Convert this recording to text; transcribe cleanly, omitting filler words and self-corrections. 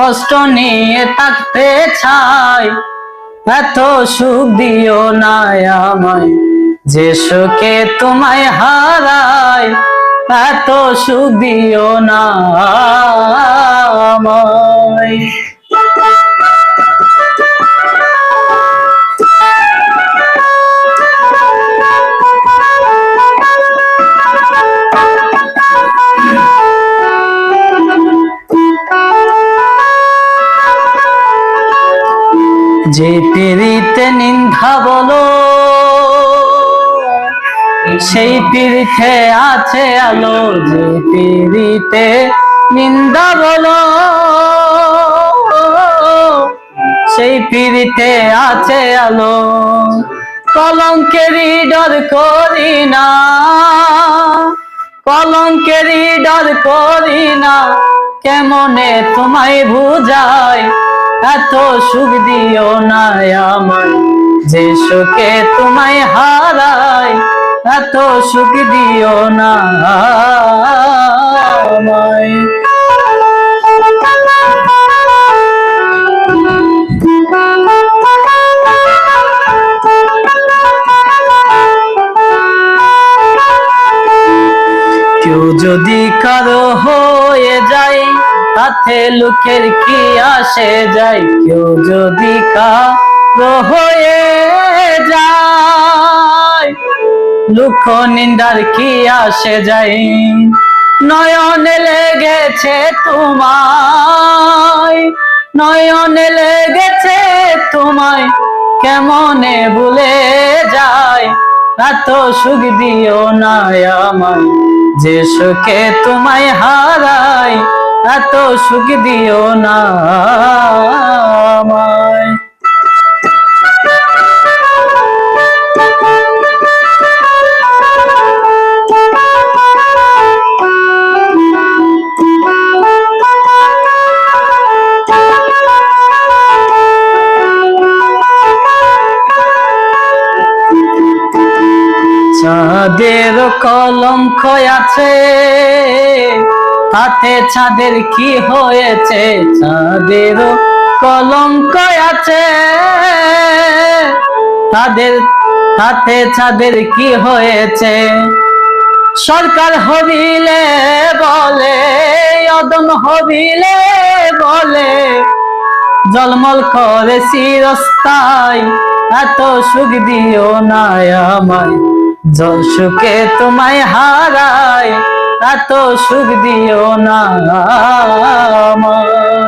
কষ্ট নিয়ে থাকতে চাই, এত সুখ দিও না আমায়, যে সুখে তোমায় হারাই, এত সুখ দিও না আমায়। যে পিরিতে নিন্দা বলো, সেই পিরিতে আছে আলো। যে পিরিতে নিন্দা বলো, সেই পিরিতে আছে আলো। কলঙ্কেরই ডর করি না, কলঙ্কেরই ডর করি না, কেমনে তোমায় বুঝাই, এত সুখ দিও না আমায়, যে সুখে তোমায় হারাই, এত সুখ দিও না আমায়। কেউ যদি কারো হয়ে যায়, তাতে লোকের কি আসে যায়। কেউ যদি কারো হয়ে যায়, লোক নিন্দার কি আসে যায়। নয়নে লেগেছে তোমায়, নয়নে লেগেছে তোমায়, কেমনে ভুলে যায়, এত সুখ দিও না আমায়, যে সুখে তোমায় হারাই, এত সুখ দিও না আমায়। চাঁদের কলঙ্ক আছে, তাতে চাঁদের কি হয়েছে। চাঁদের কলঙ্ক আছে, তাতে চাঁদের কি হয়েছে। সরকার হবিলে বলে, অদম হবিলে বলে, জলমল করে চিরস্থায়ী, এত সুখ দিও না আমায়, সুখে তোমায় হারাই, এত সুখ দিও না আমায়।